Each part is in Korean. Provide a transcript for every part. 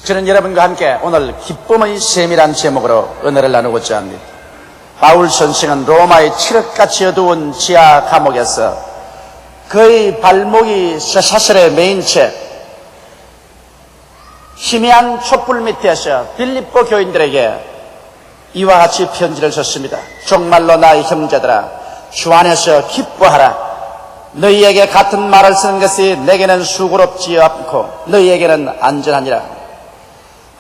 저는 여러분과 함께 오늘 기쁨의 셈이란 제목으로 은혜를 나누고자 합니다. 바울 선생은 로마의 칠흑같이 어두운 지하 감옥에서 그의 발목이 쇠사슬에 매인 채 희미한 촛불 밑에서 빌립보 교인들에게 이와 같이 편지를 썼습니다. 정말로 나의 형제들아, 주 안에서 기뻐하라. 너희에게 같은 말을 쓰는 것이 내게는 수고롭지 않고 너희에게는 안전하니라.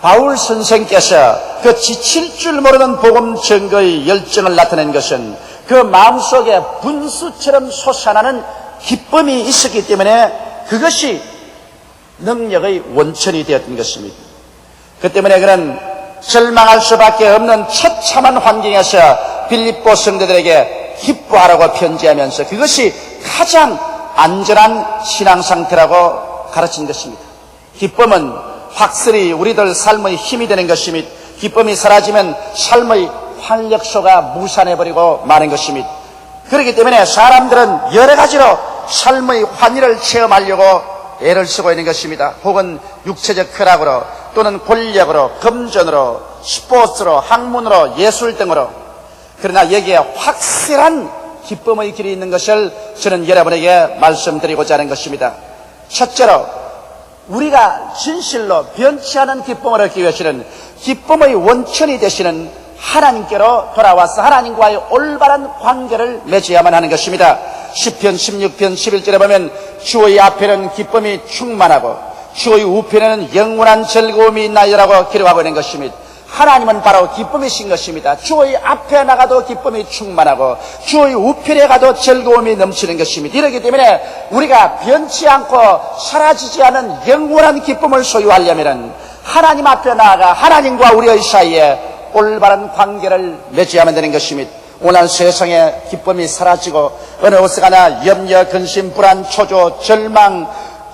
바울 선생께서 그 지칠 줄 모르는 복음 증거의 열정을 나타낸 것은 그 마음속에 분수처럼 솟아나는 기쁨이 있었기 때문에 그것이 능력의 원천이 되었던 것입니다. 그 때문에 그는 절망할 수밖에 없는 처참한 환경에서 빌립보 성도들에게 기뻐하라고 편지하면서 그것이 가장 안전한 신앙 상태라고 가르친 것입니다. 기쁨은 확실히 우리들 삶의 힘이 되는 것입니다. 기쁨이 사라지면 삶의 활력소가 무산해버리고 마는 것입니다. 그렇기 때문에 사람들은 여러 가지로 삶의 환희를 체험하려고 애를 쓰고 있는 것입니다. 혹은 육체적 쾌락으로 또는 권력으로, 금전으로, 스포츠로, 학문으로, 예술 등으로. 그러나 여기에 확실한 기쁨의 길이 있는 것을 저는 여러분에게 말씀드리고자 하는 것입니다. 첫째로 우리가 진실로 변치 않은 기쁨을 얻기 위해서는 기쁨의 원천이 되시는 하나님께로 돌아와서 하나님과의 올바른 관계를 맺어야만 하는 것입니다. 시편 16편 11절에 보면 주의 앞에는 기쁨이 충만하고 주의 우편에는 영원한 즐거움이 있나이라고 기록하고 있는 것입니다. 하나님은 바로 기쁨이신 것입니다. 주의 앞에 나가도 기쁨이 충만하고 주의 우편에 가도 즐거움이 넘치는 것입니다. 이렇기 때문에 우리가 변치 않고 사라지지 않은 영원한 기쁨을 소유하려면 하나님 앞에 나아가 하나님과 우리의 사이에 올바른 관계를 맺어야만 되는 것입니다. 오늘 세상에 기쁨이 사라지고 어느 곳에 가나 염려, 근심, 불안, 초조, 절망,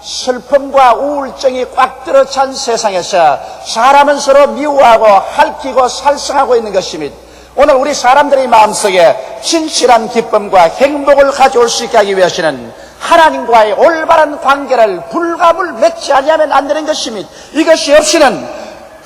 슬픔과 우울증이 꽉 들어찬 세상에서 사람은 서로 미워하고 핥히고 살성하고 있는 것입니다. 오늘 우리 사람들의 마음속에 진실한 기쁨과 행복을 가져올 수 있게 하기 위해서는 하나님과의 올바른 관계를 불갑을 맺지 않으면 안 되는 것입니다. 이것이 없이는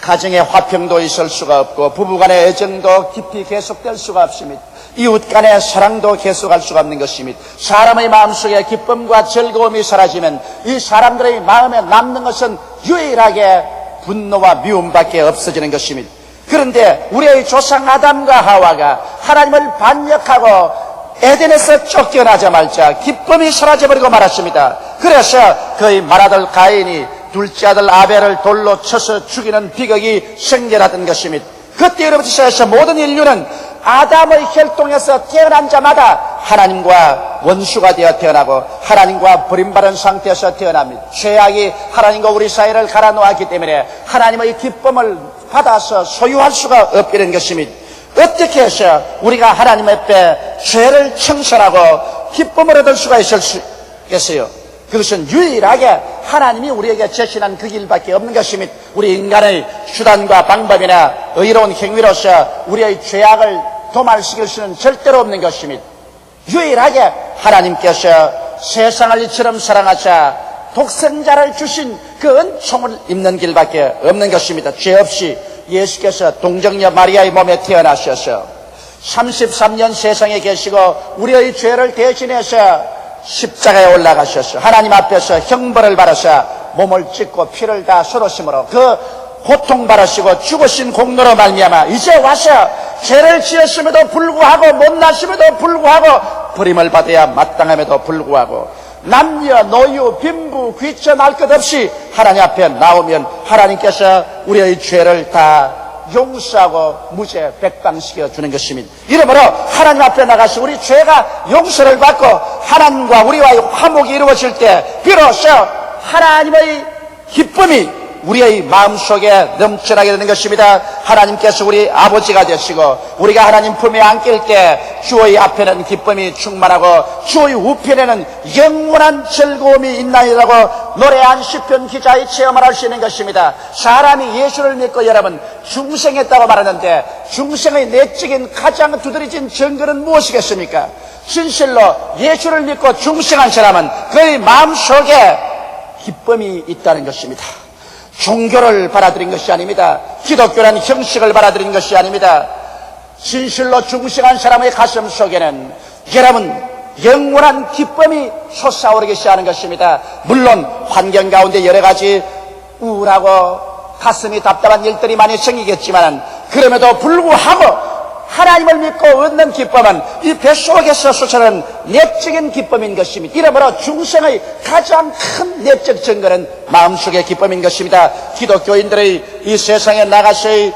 가정의 화평도 있을 수가 없고 부부간의 애정도 깊이 계속될 수가 없습니다. 이웃 간의 사랑도 계속할 수가 없는 것입니다. 사람의 마음속에 기쁨과 즐거움이 사라지면 이 사람들의 마음에 남는 것은 유일하게 분노와 미움밖에 없어지는 것입니다. 그런데 우리의 조상 아담과 하와가 하나님을 반역하고 에덴에서 쫓겨나자마자 기쁨이 사라져버리고 말았습니다. 그래서 그의 맏아들 가인이 둘째 아들 아벨을 돌로 쳐서 죽이는 비극이 생겨났던 것입니다. 그때로부터 시작해서 모든 인류는 아담의 혈통에서 태어난 자마다 하나님과 원수가 되어 태어나고 하나님과 버림받은 상태에서 태어납니다. 죄악이 하나님과 우리 사이를 갈아놓았기 때문에 하나님의 기쁨을 받아서 소유할 수가 없게 된 것입니다. 어떻게 해서 우리가 하나님 앞에 죄를 청산하고 기쁨을 얻을 수가 있겠어요? 그것은 유일하게 하나님이 우리에게 제시한 그 길밖에 없는 것입니다. 우리 인간의 수단과 방법이나 의로운 행위로서 우리의 죄악을 도말시킬 수는 절대로 없는 것입니다. 유일하게 하나님께서 세상을 이처럼 사랑하사 독생자를 주신 그 은총을 입는 길밖에 없는 것입니다. 죄 없이 예수께서 동정녀 마리아의 몸에 태어나셔서 33년 세상에 계시고 우리의 죄를 대신해서 십자가에 올라가셔서 하나님 앞에서 형벌을 받으사 몸을 찢고 피를 다 쏟으심으로 그 고통받으시고 죽으신 공로로 말미암아 이제 와서 죄를 지었음에도 불구하고 못나심에도 불구하고 버림을 받아야 마땅함에도 불구하고 남녀, 노유, 빈부, 귀천 할 것 없이 하나님 앞에 나오면 하나님께서 우리의 죄를 다 용서하고 무죄 백방시켜 주는 것입니다. 이러므로 하나님 앞에 나가서 우리 죄가 용서를 받고 하나님과 우리와의 화목이 이루어질 때 비로소 하나님의 기쁨이 우리의 마음속에 넘쳐나게 되는 것입니다. 하나님께서 우리 아버지가 되시고 우리가 하나님 품에 안길 때 주의 앞에는 기쁨이 충만하고 주의 우편에는 영원한 즐거움이 있나이라고 노래한 시편 기자의 체험을 할 수 있는 것입니다. 사람이 예수를 믿고 여러분 중생했다고 말하는데 중생의 내적인 가장 두드러진 증거는 무엇이겠습니까? 진실로 예수를 믿고 중생한 사람은 그의 마음속에 기쁨이 있다는 것입니다. 종교를 받아들인 것이 아닙니다. 기독교란 형식을 받아들인 것이 아닙니다. 진실로 중생한 사람의 가슴 속에는 여러분 영원한 기쁨이 솟아오르기 시작하는 것입니다. 물론 환경 가운데 여러 가지 우울하고 가슴이 답답한 일들이 많이 생기겠지만 그럼에도 불구하고 하나님을 믿고 얻는 기쁨은 이 뱃속에서 솟아나는 내적인 기쁨인 것입니다. 이러므로 중생의 가장 큰 내적 증거는 마음속의 기쁨인 것입니다. 기독교인들의 이 세상에 나가서의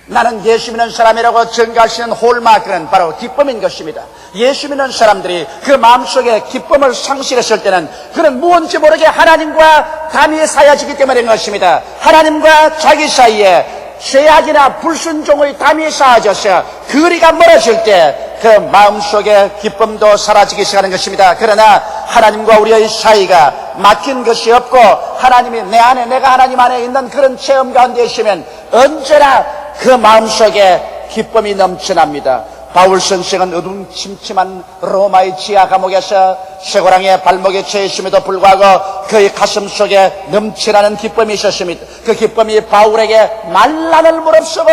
나는 예수 믿는 사람이라고 증거할 수 있는 홀마크는 바로 기쁨인 것입니다. 예수 믿는 사람들이 그 마음속에 기쁨을 상실했을 때는 그는 무언지 모르게 하나님과 담이 사야지기 때문인 것입니다. 하나님과 자기 사이에 죄악이나 불순종의 담이 쌓아져서 거리가 멀어질 때 그 마음속에 기쁨도 사라지기 시작하는 것입니다. 그러나 하나님과 우리의 사이가 막힌 것이 없고 하나님이 내 안에 내가 하나님 안에 있는 그런 체험 가운데 있으면 언제나 그 마음속에 기쁨이 넘쳐납니다. 바울 선생은 어둠침침한 로마의 지하 감옥에서 쇠고랑의 발목에 처해 있음에도 불구하고 그의 가슴 속에 넘쳐나는 기쁨이 있었습니다. 그 기쁨이 바울에게 만난을 무릅쓰고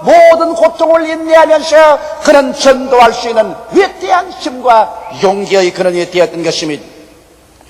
모든 고통을 인내하면서 그는 전도할 수 있는 위대한 힘과 용기의 근원이 되었던 것입니다.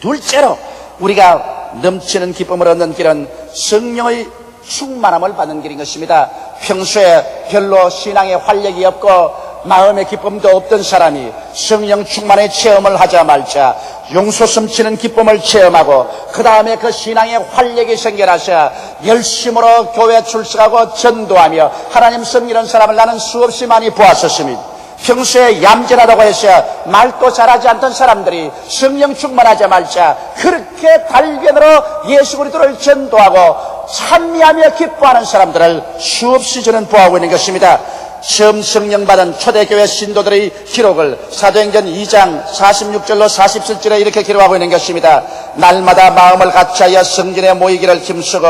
둘째로 우리가 넘치는 기쁨을 얻는 길은 성령의 충만함을 받는 길인 것입니다. 평소에 별로 신앙에 활력이 없고 마음의 기쁨도 없던 사람이 성령 충만의 체험을 하자 말자 용서 넘치는 기쁨을 체험하고 그 다음에 그 신앙의 활력이 생겨나서 열심으로 교회 출석하고 전도하며 하나님 섬기는 사람을 나는 수없이 많이 보았었습니다. 평소에 얌전하다고 해서 말도 잘하지 않던 사람들이 성령 충만하자 말자 그렇게 달변으로 예수 그리스도를 전도하고 찬미하며 기뻐하는 사람들을 수없이 저는 보아오고 있는 것입니다. 처음 성령 받은 초대교회 신도들의 기록을 사도행전 2장 46절로 47절에 이렇게 기록하고 있는 것입니다. 날마다 마음을 같이하여 성전에 모이기를 힘쓰고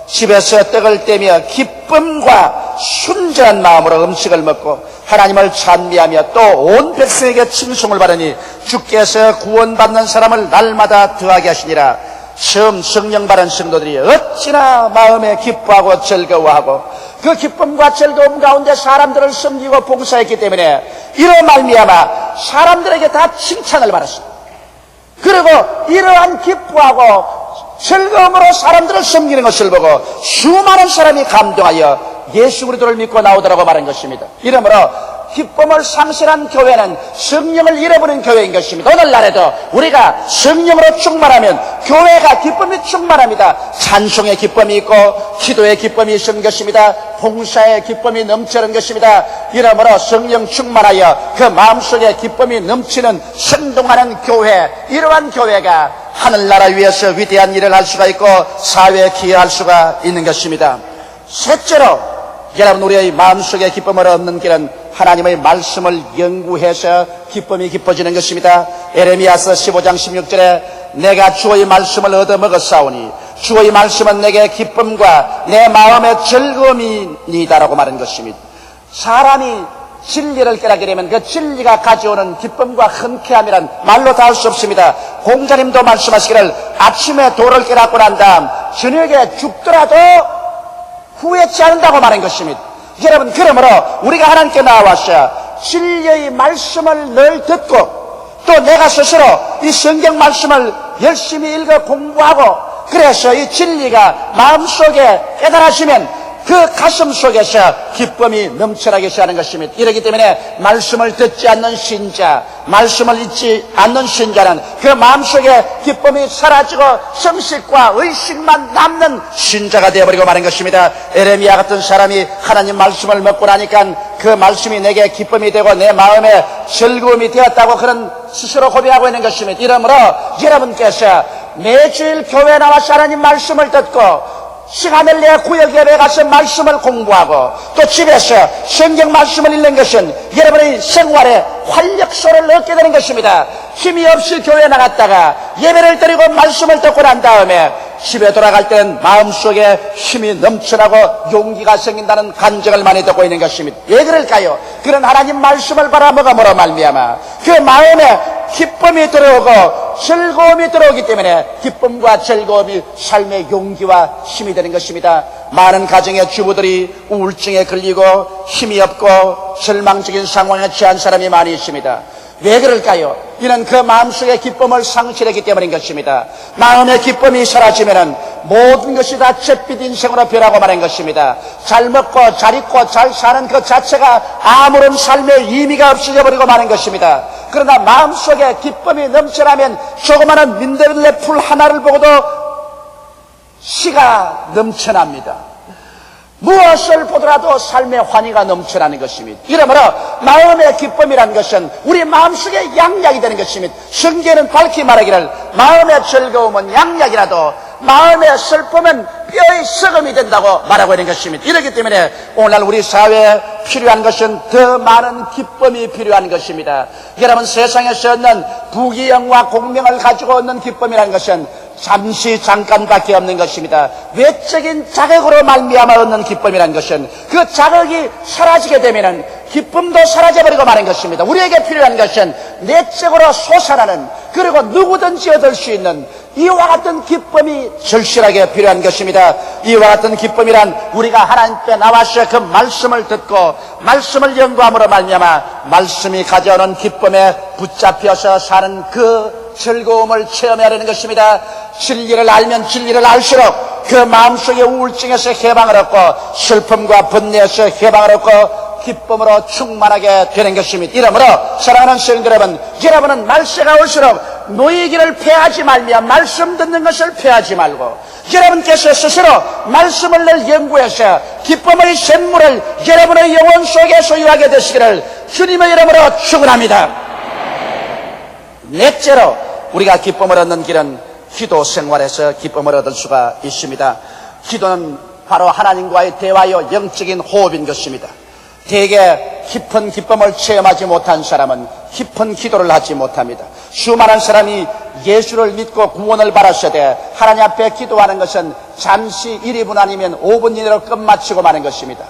집에서 떡을 떼며 기쁨과 순전한 마음으로 음식을 먹고 하나님을 찬미하며 또 온 백성에게 칭송을 받으니 주께서 구원받는 사람을 날마다 더하게 하시니라. 처음 성령 받은 성도들이 어찌나 마음에 기뻐하고 즐거워하고 그 기쁨과 즐거움 가운데 사람들을 섬기고 봉사했기 때문에 이로 말미암아 사람들에게 다 칭찬을 받았습니다. 그리고 이러한 기뻐하고 즐거움으로 사람들을 섬기는 것을 보고 수많은 사람이 감동하여 예수 그리스도를 믿고 나오더라고 말한 것입니다. 이러므로 기쁨을 상실한 교회는 성령을 잃어버린 교회인 것입니다. 오늘날에도 우리가 성령으로 충만하면 교회가 기쁨이 충만합니다. 찬송의 기쁨이 있고 기도의 기쁨이 있는 것입니다. 봉사의 기쁨이 넘치는 것입니다. 이러므로 성령 충만하여 그 마음속에 기쁨이 넘치는 생동하는 교회, 이러한 교회가 하늘나라 위에서 위대한 일을 할 수가 있고 사회에 기여할 수가 있는 것입니다. 셋째로 여러분 우리의 마음속에 기쁨을 얻는 길은 하나님의 말씀을 연구해서 기쁨이 깊어지는 것입니다. 에레미야서 15장 16절에 내가 주의 말씀을 얻어먹었사오니 주의 말씀은 내게 기쁨과 내 마음의 즐거움이니다라고 말한 것입니다. 사람이 진리를 깨닫게 되면 그 진리가 가져오는 기쁨과 흔쾌함이란 말로 다 할 수 없습니다. 공자님도 말씀하시기를 아침에 도를 깨닫고 난 다음 저녁에 죽더라도 후회치 않는다고 말한 것입니다. 여러분 그러므로 우리가 하나님께 나와서 진리의 말씀을 늘 듣고 또 내가 스스로 이 성경 말씀을 열심히 읽어 공부하고 그래서 이 진리가 마음속에 깨달아지면 그 가슴 속에서 기쁨이 넘쳐나기 시작하는 것입니다. 이렇기 때문에 말씀을 듣지 않는 신자, 말씀을 읽지 않는 신자는 그 마음속에 기쁨이 사라지고 성식과 의식만 남는 신자가 되어버리고 마는 것입니다. 에레미야 같은 사람이 하나님 말씀을 먹고 나니까 그 말씀이 내게 기쁨이 되고 내 마음에 즐거움이 되었다고 그런 스스로 고백하고 있는 것입니다. 이러므로 여러분께서 매주일 교회에 나와서 하나님 말씀을 듣고 시간을 내 구역 예배에 가서 말씀을 공부하고 또 집에서 성경 말씀을 읽는 것은 여러분의 생활에 활력소를 얻게 되는 것입니다. 힘이 없이 교회에 나갔다가 예배를 드리고 말씀을 듣고 난 다음에 집에 돌아갈 때는 마음속에 힘이 넘쳐나고 용기가 생긴다는 간증을 많이 듣고 있는 것입니다. 왜 그럴까요? 그런 하나님 말씀을 바라먹음으로 말미암아 그 마음에 기쁨이 들어오고 즐거움이 들어오기 때문에 기쁨과 즐거움이 삶의 용기와 힘이 되는 것입니다. 많은 가정의 주부들이 우울증에 걸리고 힘이 없고 절망적인 상황에 처한 사람이 많이 있습니다. 왜 그럴까요? 이는 그 마음속의 기쁨을 상실했기 때문인 것입니다. 마음의 기쁨이 사라지면은 모든 것이 다 잿빛 인생으로 변하고 마는 것입니다. 잘 먹고 잘 입고 잘 사는 그 자체가 아무런 삶의 의미가 없어져 버리고 마는 것입니다. 그러나 마음속에 기쁨이 넘쳐나면 조그마한 민들레 풀 하나를 보고도 시가 넘쳐납니다. 무엇을 보더라도 삶의 환희가 넘쳐나는 것입니다. 이러므로 마음의 기쁨이라는 것은 우리 마음속에 양약이 되는 것입니다. 성경에는 밝히 말하기를 마음의 즐거움은 양약이라도 마음의 슬픔은 뼈의 썩음이 된다고 말하고 있는 것입니다. 이렇기 때문에 오늘날 우리 사회에 필요한 것은 더 많은 기쁨이 필요한 것입니다. 여러분, 세상에서 얻는 부귀영화 공명을 가지고 얻는 기쁨이라는 것은 잠깐밖에 없는 것입니다. 외적인 자극으로 말미암아 얻는 기쁨이라는 것은 그 자극이 사라지게 되면은 기쁨도 사라져버리고 마는 것입니다. 우리에게 필요한 것은 내적으로 솟아나는, 그리고 누구든지 얻을 수 있는 이와 같은 기쁨이 절실하게 필요한 것입니다. 이와 같은 기쁨이란 우리가 하나님께 나와서 그 말씀을 듣고 말씀을 연구함으로 말미암아 말씀이 가져오는 기쁨에 붙잡혀서 사는 그 즐거움을 체험해야 하는 것입니다. 진리를 알면 진리를 알수록 그 마음속의 우울증에서 해방을 얻고 슬픔과 번뇌에서 해방을 얻고 기쁨으로 충만하게 되는 것입니다. 이러므로 사랑하는 성도 여러분, 여러분은 말세가 올수록 노예 길을 패하지 말며 말씀 듣는 것을 패하지 말고 여러분께서 스스로 말씀을 늘 연구해서 기쁨의 샘물을 여러분의 영혼 속에 소유하게 되시기를 주님의 이름으로 축원합니다. 넷째로 우리가 기쁨을 얻는 길은 기도 생활에서 기쁨을 얻을 수가 있습니다. 기도는 바로 하나님과의 대화요 영적인 호흡인 것입니다. 대개 깊은 기쁨을 체험하지 못한 사람은 깊은 기도를 하지 못합니다. 수많은 사람이 예수를 믿고 구원을 받았으되 하나님 앞에 기도하는 것은 잠시 1, 2분 아니면 5분 이내로 끝마치고 마는 것입니다.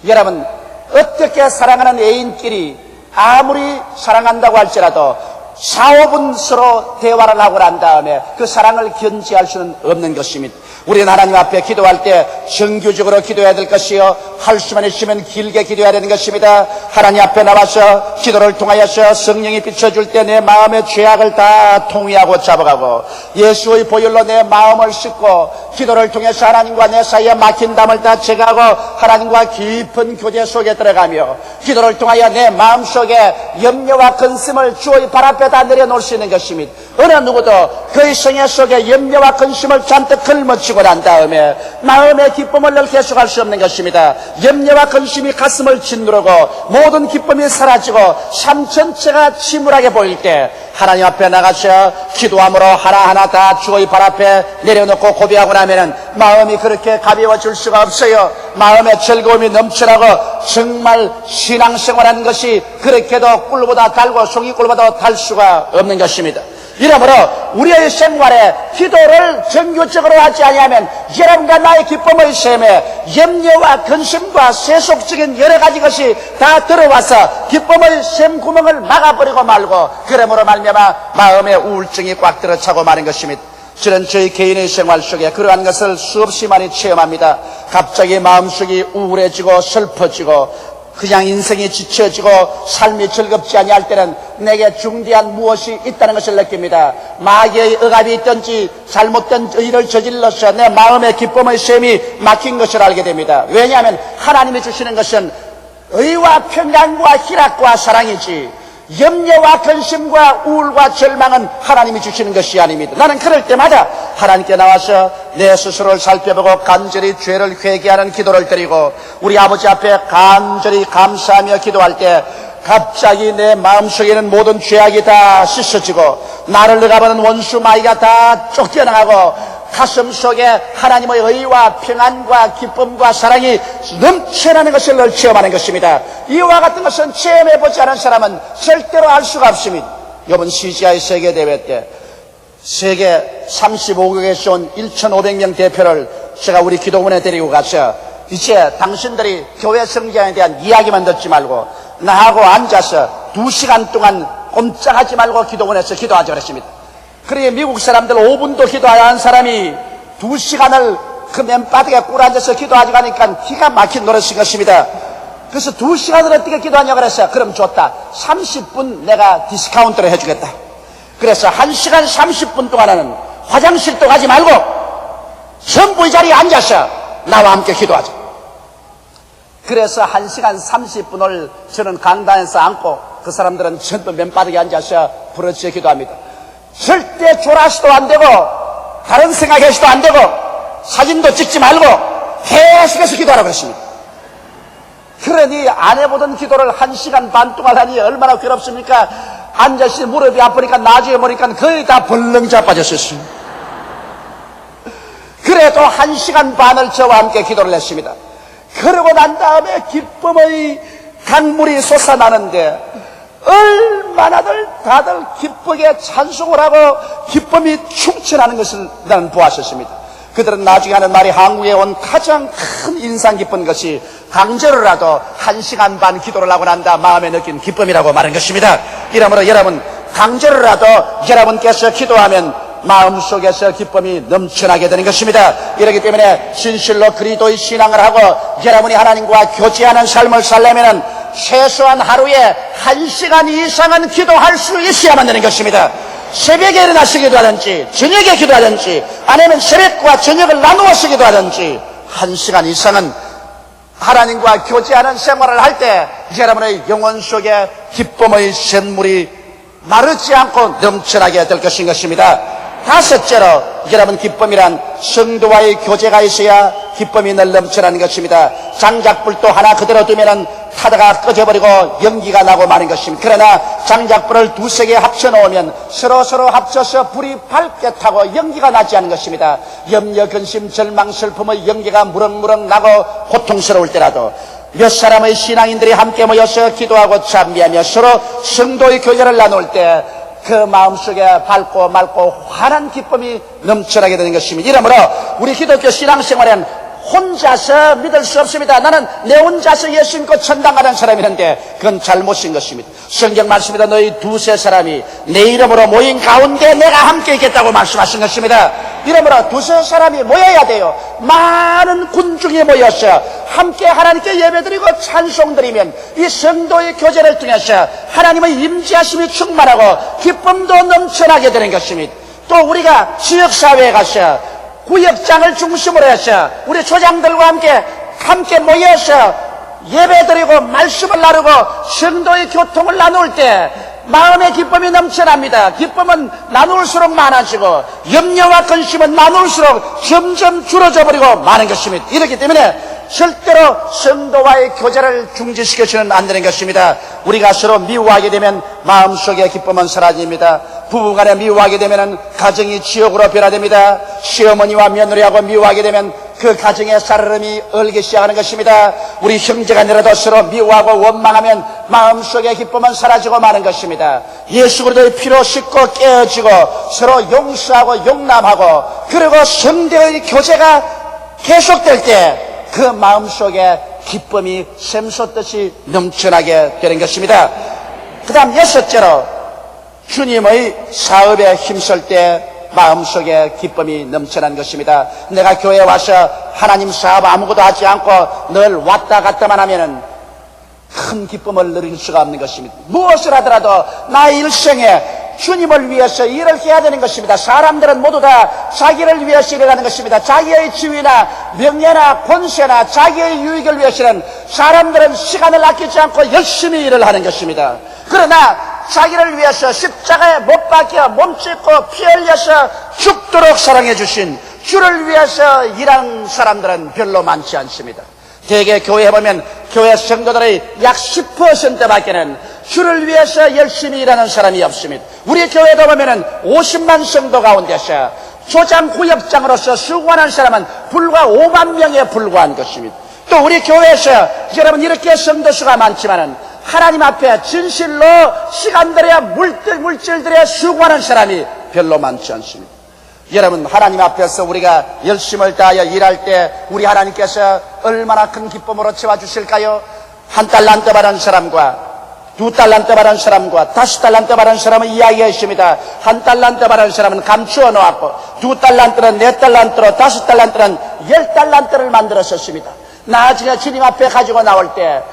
여러분, 어떻게 사랑하는 애인끼리 아무리 사랑한다고 할지라도 4, 5분 서로 대화를 하고 난 다음에 그 사랑을 견지할 수는 없는 것입니다. 우리는 하나님 앞에 기도할 때 정규적으로 기도해야 될 것이요, 할 수만 있으면 길게 기도해야 되는 것입니다. 하나님 앞에 나와서 기도를 통하여서 성령이 비춰줄 때 내 마음의 죄악을 다 통회하고 잡아가고 예수의 보혈로 내 마음을 씻고 기도를 통해서 하나님과 내 사이에 막힌 담을 다 제거하고 하나님과 깊은 교제 속에 들어가며 기도를 통하여 내 마음속에 염려와 근심을 주의 발 앞에 다 내려놓을 수 있는 것입니다. 어느 누구도 그의 성애 속에 염려와 근심을 잔뜩 걸머치고 난 다음에 마음의 기쁨을 늘 계속할 수 없는 것입니다. 염려와 근심이 가슴을 짓누르고 모든 기쁨이 사라지고 삶 전체가 침울하게 보일 때 하나님 앞에 나가서 기도함으로 하나하나 다 주의 발 앞에 내려놓고 고백하고 나면은 마음이 그렇게 가벼워질 수가 없어요. 마음의 즐거움이 넘쳐나고 정말 신앙생활하는 것이 그렇게도 꿀보다 달고 송이 꿀보다 달 수가 없는 것입니다. 이러므로 우리의 생활에 기도를 정규적으로 하지 아니하면 여러분과 나의 기쁨의 샘에 염려와 근심과 세속적인 여러 가지 것이 다 들어와서 기쁨의 샘 구멍을 막아버리고 말고 그러므로 말미암아 마음의 우울증이 꽉 들어차고 마는 것입니다. 저는 저희 개인의 생활 속에 그러한 것을 수없이 많이 체험합니다. 갑자기 마음속이 우울해지고 슬퍼지고 그냥 인생이 지쳐지고 삶이 즐겁지 아니할 때는 내게 중대한 무엇이 있다는 것을 느낍니다. 마귀의 억압이 있든지 잘못된 일을 저질러서 내 마음의 기쁨의 샘이 막힌 것을 알게 됩니다. 왜냐하면 하나님이 주시는 것은 의와 평강과 희락과 사랑이지 염려와 근심과 우울과 절망은 하나님이 주시는 것이 아닙니다. 나는 그럴 때마다 하나님께 나와서 내 스스로를 살펴보고 간절히 죄를 회개하는 기도를 드리고 우리 아버지 앞에 간절히 감사하며 기도할 때 갑자기 내 마음속에는 모든 죄악이 다 씻어지고 나를 억압하는 원수 마귀가 다 쫓겨나가고 가슴 속에 하나님의 의와 평안과 기쁨과 사랑이 넘쳐나는 것을 늘 체험하는 것입니다. 이와 같은 것은 체험해보지 않은 사람은 절대로 알 수가 없습니다. 이번 CGI 세계대회 때 세계 35국에서 온 1,500명 대표를 제가 우리 기도원에 데리고 가서 이제 당신들이 교회 성장에 대한 이야기만 듣지 말고 나하고 앉아서 2시간 동안 꼼짝하지 말고 기도원에서 기도하자 그랬습니다. 그러게 미국 사람들 5분도 기도하지 않은 사람이 2시간을 그 맨바닥에 꿇어앉아서 기도하지 않으니까 기가 막힌 노릇인 것입니다. 그래서 2시간을 어떻게 기도하냐고 그랬어요. 그럼 좋다. 30분 내가 디스카운트를 해주겠다. 그래서 1시간 30분 동안은 화장실도 가지 말고 전부 이 자리에 앉아서 나와 함께 기도하자. 그래서 1시간 30분을 저는 강단에서 앉고 그 사람들은 전부 맨바닥에 앉아서 부르짖어 기도합니다. 절대 졸아서도 안 되고 다른 생각해서도 안 되고 사진도 찍지 말고 계속해서 기도하라고 했습니다. 그러니 안 해보던 기도를 1시간 반 동안 하니 얼마나 괴롭습니까? 앉아서 무릎이 아프니까 나중에 보니까 거의 다 벌렁 자빠졌었어요. 그래도 1시간 반을 저와 함께 기도를 했습니다. 그러고 난 다음에 기쁨의 강물이 솟아나는데 얼마나들 다들 기쁘게 찬송을 하고 기쁨이 충천하는 것을 나는 보았었습니다. 그들은 나중에 하는 말이 한국에 온 가장 큰 인상 깊은 것이 강제로라도 1시간 반 기도를 하고 난다 마음에 느낀 기쁨이라고 말한 것입니다. 이러므로 여러분 강제로라도 여러분께서 기도하면 마음속에서 기쁨이 넘쳐나게 되는 것입니다. 이렇기 때문에 진실로 그리스도의 신앙을 하고 여러분이 하나님과 교제하는 삶을 살려면 최소한 하루에 1시간 이상은 기도할 수 있어야만 되는 것입니다. 새벽에 일어나서 기도하든지 저녁에 기도하든지 아니면 새벽과 저녁을 나누어서 기도하든지 1시간 이상은 하나님과 교제하는 생활을 할 때 여러분의 영혼 속에 기쁨의 샘물이 마르지 않고 넘쳐나게 될 것입니다. 다섯째로 여러분 기쁨이란 성도와의 교제가 있어야 기쁨이 늘 넘쳐나는 것입니다. 장작불도 하나 그대로 두면은 타다가 꺼져버리고 연기가 나고 마는 것입니다. 그러나 장작불을 2-3개 합쳐놓으면 서로 합쳐서 불이 밝게 타고 연기가 나지 않는 것입니다. 염려, 근심, 절망, 슬픔의 연기가 무럭무럭 나고 고통스러울 때라도 몇 사람의 신앙인들이 함께 모여서 기도하고 찬미하며 서로 성도의 교제를 나눌 때 그 마음속에 밝고 맑고 환한 기쁨이 넘쳐나게 되는 것입니다. 이러므로 우리 기독교 신앙생활은 혼자서 믿을 수 없습니다. 나는 내 혼자서 예수 믿고 천당 가는 사람이는데 그건 잘못인 것입니다. 성경 말씀입니다. 너희 2-3 사람이 내 이름으로 모인 가운데 내가 함께 있겠다고 말씀하신 것입니다. 이러므로 2-3 사람이 모여야 돼요. 많은 군중이 모여서 함께 하나님께 예배드리고 찬송드리면 이 성도의 교제를 통해서 하나님의 임재하심이 충만하고 기쁨도 넘쳐나게 되는 것입니다. 또 우리가 지역사회에 가서 구역장을 중심으로 해서 우리 조장들과 함께 모여서 예배드리고 말씀을 나누고 성도의 교통을 나눌 때 마음의 기쁨이 넘쳐납니다. 기쁨은 나눌수록 많아지고 염려와 근심은 나눌수록 점점 줄어져 버리고 마는 것입니다. 이렇기 때문에 절대로 성도와의 교제를 중지시켜서는 안 되는 것입니다. 우리가 서로 미워하게 되면 마음속의 기쁨은 사라집니다. 부부간에 미워하게 되면 가정이 지옥으로 변화됩니다. 시어머니와 며느리하고 미워하게 되면 그 가정의 살얼음이 얼기 시작하는 것입니다. 우리 형제간이라도 서로 미워하고 원망하면 마음속의 기쁨은 사라지고 마는 것입니다. 예수 그리스도의 피로 씻고 깨어지고 서로 용서하고 용납하고 그리고 성도의 교제가 계속될 때 그 마음속에 기쁨이 샘솟듯이 넘쳐나게 되는 것입니다. 그 다음 6째로 주님의 사업에 힘쓸 때 마음속에 기쁨이 넘쳐나는 것입니다. 내가 교회에 와서 하나님 사업 아무것도 하지 않고 늘 왔다 갔다만 하면은 큰 기쁨을 누릴 수가 없는 것입니다. 무엇을 하더라도 나의 일생에 주님을 위해서 일을 해야 되는 것입니다. 사람들은 모두 다 자기를 위해서 일을 하는 것입니다. 자기의 지위나 명예나 권세나 자기의 유익을 위해서는 사람들은 시간을 아끼지 않고 열심히 일을 하는 것입니다. 그러나 자기를 위해서 십자가에 못 박혀 몸짓고 피 흘려서 죽도록 사랑해 주신 주를 위해서 일하는 사람들은 별로 많지 않습니다. 대개 교회에 보면 교회 성도들의 약 10%밖에는 주를 위해서 열심히 일하는 사람이 없습니다. 우리 교회도 보면은 50만 성도 가운데서 조장 구역장으로서 수고하는 사람은 불과 5만 명에 불과한 것입니다. 또 우리 교회에서 여러분 이렇게 성도 수가 많지만은 하나님 앞에 진실로 시간 들여 물질 들여 수고하는 사람이 별로 많지 않습니다. 여러분 하나님 앞에서 우리가 열심을 다하여 일할 때 우리 하나님께서 얼마나 큰 기쁨으로 채워주실까요? 한 달란트 받은 사람과 2달란트 받은 사람과 5달란트 받은 사람은 이야기가 있습니다. 1달란트 받은 사람은 감추어 놓았고 2달란트는 4달란트로 5달란트는 10달란트를 만들었었습니다. 나중에 주님 앞에 가지고 나올 때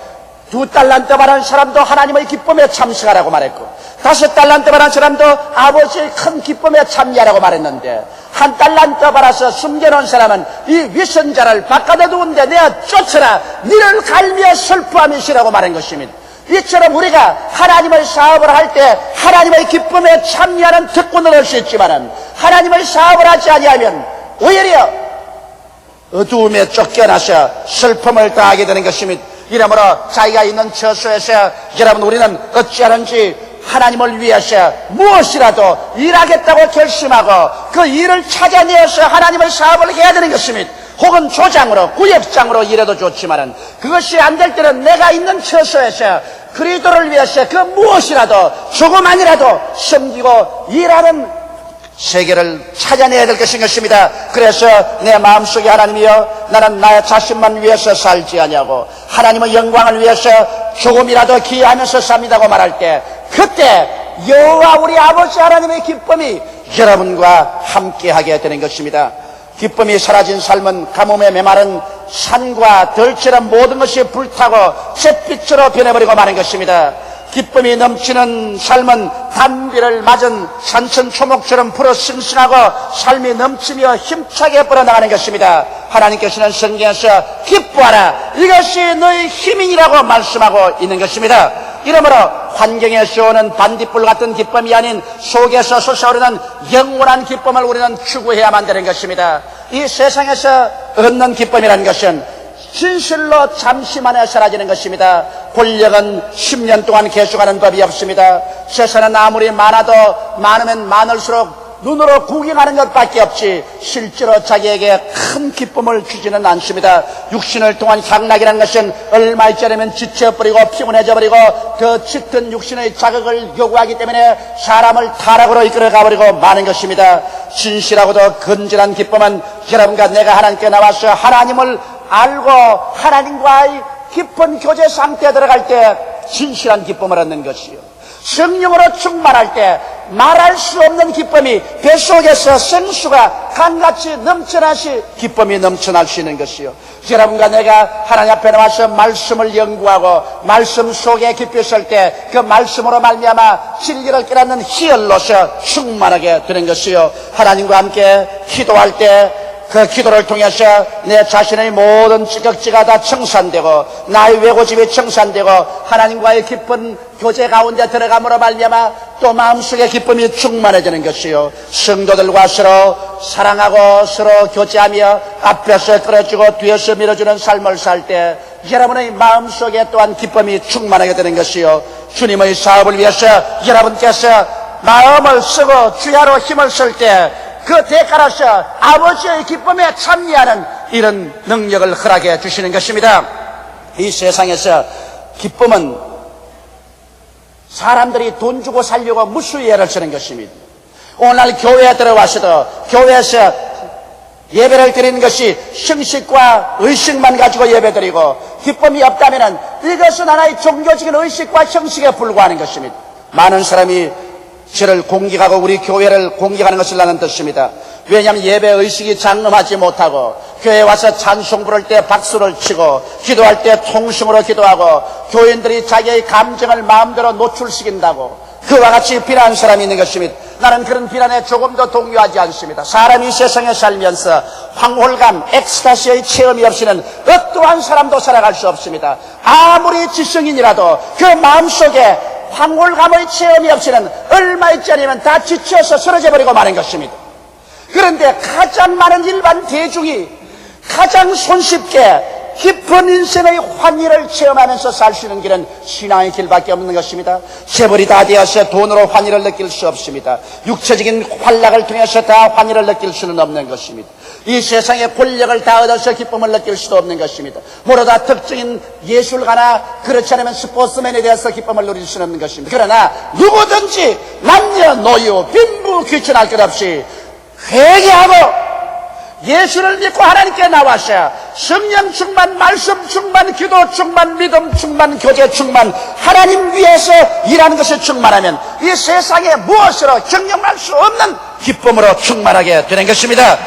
2달란트 받은 사람도 하나님의 기쁨에 참석하라고 말했고 5달란트 받은 사람도 아버지의 큰 기쁨에 참여하라고 말했는데 1달란트 받아서 숨겨놓은 사람은 이 위선자를 바깥에 두는데 내가 쫓아라 니를 갈미어 슬퍼함이시라고 말한 것입니다. 이처럼 우리가 하나님의 사업을 할 때 하나님의 기쁨에 참여하는 특권을 얻을 수 있지만 하나님의 사업을 하지 아니하면 오히려 어두움에 쫓겨나서 슬픔을 당하게 되는 것입니다. 이러므로 자기가 있는 처소에서 여러분 우리는 어찌하는지 하나님을 위해서 무엇이라도 일하겠다고 결심하고 그 일을 찾아내어서 하나님의 사업을 해야 되는 것입니다. 혹은 조장으로 구역장으로 일해도 좋지만은 그것이 안 될 때는 내가 있는 처소에서 그리스도를 위해서 그 무엇이라도 조금만이라도 섬기고 일하는 세계를 찾아내야 될 것인 것입니다. 그래서 내 마음속에 하나님이여 나는 나의 자신만 위해서 살지 아니하고 하나님의 영광을 위해서 조금이라도 기여하면서 삽니다고 말할 때 그때 여호와 우리 아버지 하나님의 기쁨이 여러분과 함께하게 되는 것입니다. 기쁨이 사라진 삶은 가뭄에 메마른 산과 들처럼 모든 것이 불타고 잿빛으로 변해버리고 마는 것입니다. 기쁨이 넘치는 삶은 단비를 맞은 산천 초목처럼 풀어 싱싱하고 삶이 넘치며 힘차게 뻗어나가는 것입니다. 하나님께서는 성경에서 기뻐하라 이것이 너의 힘이라고 말씀하고 있는 것입니다. 이러므로 환경에서 오는 반딧불 같은 기쁨이 아닌 속에서 솟아오르는 영원한 기쁨을 우리는 추구해야만 되는 것입니다. 이 세상에서 얻는 기쁨이라는 것은 진실로 잠시만에 사라지는 것입니다. 권력은 10년 동안 계속하는 법이 없습니다. 세상은 아무리 많으면 많을수록 눈으로 구경하는 것밖에 없지 실제로 자기에게 큰 기쁨을 주지는 않습니다. 육신을 통한 향락이라는 것은 얼마짜리면 지쳐버리고 피곤해져버리고 그 짙은 육신의 자극을 요구하기 때문에 사람을 타락으로 이끌어가버리고 마는 것입니다. 진실하고도 건전한 기쁨은 여러분과 내가 하나님께 나와서 하나님을 알고 하나님과의 깊은 교제 상태에 들어갈 때 진실한 기쁨을 얻는 것이요, 성령으로 충만할 때 말할 수 없는 기쁨이 뱃속에서 생수가 강같이 넘쳐나시 기쁨이 넘쳐날 수 있는 것이요, 여러분과 내가 하나님 앞에 나와서 말씀을 연구하고 말씀 속에 깊이 있을 때 그 말씀으로 말미암아 진리를 깨닫는 희열로서 충만하게 되는 것이요, 하나님과 함께 기도할 때 그 기도를 통해서 내 자신의 모든 찌꺼기가 다 청산되고 나의 왜고집이 청산되고 하나님과의 깊은 교제 가운데 들어감으로 말미암아 또 마음속에 기쁨이 충만해지는 것이요, 성도들과 서로 사랑하고 서로 교제하며 앞에서 끌어주고 뒤에서 밀어주는 삶을 살 때 여러분의 마음속에 또한 기쁨이 충만하게 되는 것이요, 주님의 사업을 위해서 여러분께서 마음을 쓰고 주야로 힘을 쓸 때 그 대가로서 아버지의 기쁨에 참여하는 이런 능력을 허락해 주시는 것입니다. 이 세상에서 기쁨은 사람들이 돈 주고 살려고 무수히 애를 쓰는 것입니다. 오늘 교회에 들어와서도 교회에서 예배를 드리는 것이 형식과 의식만 가지고 예배드리고 기쁨이 없다면 이것은 하나의 종교적인 의식과 형식에 불과하는 것입니다. 많은 사람이 저를 공격하고 우리 교회를 공격하는 것을 나는 뜻입니다. 왜냐하면 예배 의식이 장엄하지 못하고 교회에 와서 찬송 부를 때 박수를 치고 기도할 때 통성으로 기도하고 교인들이 자기의 감정을 마음대로 노출시킨다고 그와 같이 비난하는 사람이 있는 것입니다. 나는 그런 비난에 조금도 동요하지 않습니다. 사람이 세상에 살면서 황홀감, 엑스타시의 체험이 없이는 어떠한 사람도 살아갈 수 없습니다. 아무리 지성인이라도 그 마음속에 황홀감의 체험이 없이는 얼마짜리면 다 지쳐서 쓰러져 버리고 마는 것입니다. 그런데 가장 많은 일반 대중이 가장 손쉽게 깊은 인생의 환희를 체험하면서 살 수 있는 길은 신앙의 길밖에 없는 것입니다. 재벌이 다 되어서 돈으로 환희를 느낄 수 없습니다. 육체적인 활락을 통해서 다 환희를 느낄 수는 없는 것입니다. 이 세상의 권력을 다 얻어서 기쁨을 느낄 수도 없는 것입니다. 모두 다 특정인 예술가나 그렇지 않으면 스포츠맨에 대해서 기쁨을 누릴 수는 없는 것입니다. 그러나 누구든지 남녀노유 빈부 귀천할 것 없이 회개하고 예수를 믿고 하나님께 나와서 성령 충만, 말씀 충만, 기도 충만, 믿음 충만, 교제 충만, 하나님 위해서 일하는 것이 충만하면 이 세상에 무엇으로 경영할 수 없는 기쁨으로 충만하게 되는 것입니다.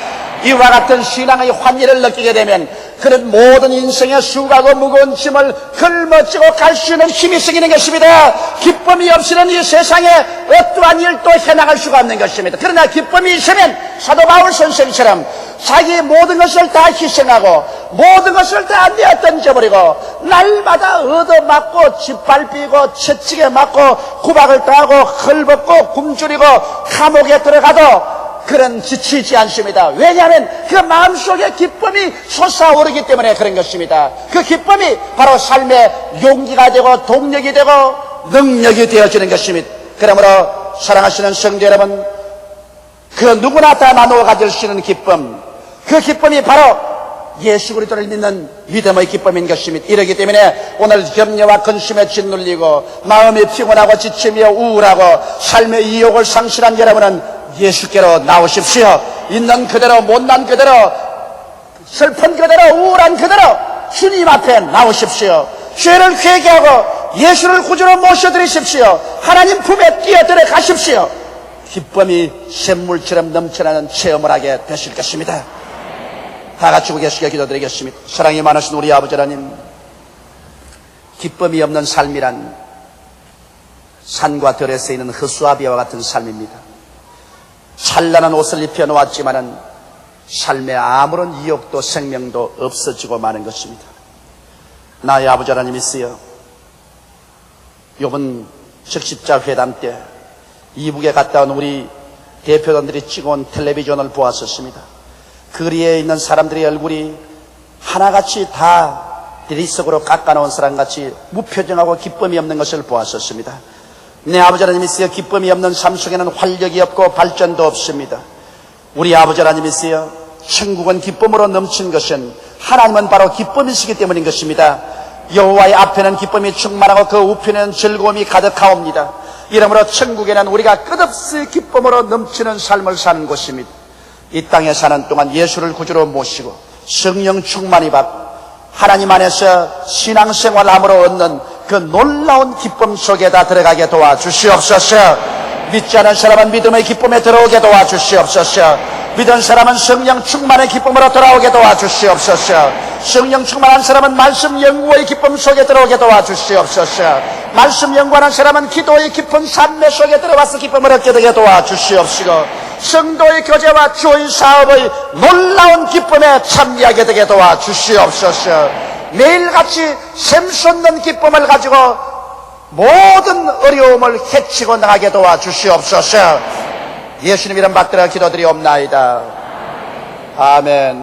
이와 같은 신앙의 환희를 느끼게 되면 그런 모든 인생의 수고하고 무거운 짐을 걸머쥐고 갈 수 있는 힘이 생기는 것입니다. 기쁨이 없이는 이 세상에 어떠한 일도 해나갈 수가 없는 것입니다. 그러나 기쁨이 있으면 사도 바울 선생처럼 자기 모든 것을 다 희생하고 모든 것을 다 내어 던져버리고 날마다 얻어맞고 짓밟히고 채찍에 맞고 구박을 당하고 헐벗고 굶주리고 감옥에 들어가도 그런 지치지 않습니다. 왜냐하면 그 마음속에 기쁨이 솟아오르기 때문에 그런 것입니다. 그 기쁨이 바로 삶의 용기가 되고 동력이 되고 능력이 되어지는 것입니다. 그러므로 사랑하시는 성도 여러분, 그 누구나 다 나누어 가질 수 있는 기쁨, 그 기쁨이 바로 예수 그리스도를 믿는 믿음의 기쁨인 것입니다. 이러기 때문에 오늘 염려와 근심에 짓눌리고 마음이 피곤하고 지치며 우울하고 삶의 이욕을 상실한 여러분은 예수께로 나오십시오. 있는 그대로, 못난 그대로, 슬픈 그대로, 우울한 그대로 주님 앞에 나오십시오. 죄를 회개하고 예수를 구주로 모셔드리십시오. 하나님 품에 뛰어들어 가십시오. 기쁨이 샘물처럼 넘쳐나는 체험을 하게 되실 것입니다. 다 같이 고개숙여 기도드리겠습니다. 사랑이 많으신 우리 아버지 하나님, 기쁨이 없는 삶이란 산과 들에 쓰이는 허수아비와 같은 삶입니다. 찬란한 옷을 입혀놓았지만은 삶에 아무런 이욕도 생명도 없어지고 마는 것입니다. 나의 아버지 하나님이시여, 이번 적십자 회담 때 이북에 갔다 온 우리 대표단들이 찍어온 텔레비전을 보았었습니다. 거리에 있는 사람들의 얼굴이 하나같이 다 대리석으로 깎아놓은 사람같이 무표정하고 기쁨이 없는 것을 보았었습니다. 내 아버지 하나님이시여, 기쁨이 없는 삶 속에는 활력이 없고 발전도 없습니다. 우리 아버지 하나님이시여, 천국은 기쁨으로 넘친 것은 하나님은 바로 기쁨이시기 때문인 것입니다. 여호와의 앞에는 기쁨이 충만하고 그 우편에는 즐거움이 가득하옵니다. 이러므로 천국에는 우리가 끝없이 기쁨으로 넘치는 삶을 사는 곳입니다. 이 땅에 사는 동안 예수를 구주로 모시고 성령 충만히 받고 하나님 안에서 신앙생활함으로 얻는 그 놀라운 기쁨 속에다 들어가게 도와주시옵소서. 믿지 않은 사람은 믿음의 기쁨에 들어오게 도와주시옵소서. 믿은 사람은 성령 충만의 기쁨으로 돌아오게 도와주시옵소서. 성령 충만한 사람은 말씀 연구의 기쁨 속에 들어오게 도와주시옵소서. 말씀 연구하는 사람은 기도의 깊은 삶의 속에 들어와서 기쁨을 얻게 되게 도와주시옵시고, 성도의 교제와 주의 사업의 놀라운 기쁨에 참여하게 되게 도와주시옵소서. 매일같이 샘솟는 기쁨을 가지고 모든 어려움을 헤치고 나가게 도와주시옵소서. 예수님 이름 받들어 기도드리옵나이다. 아멘.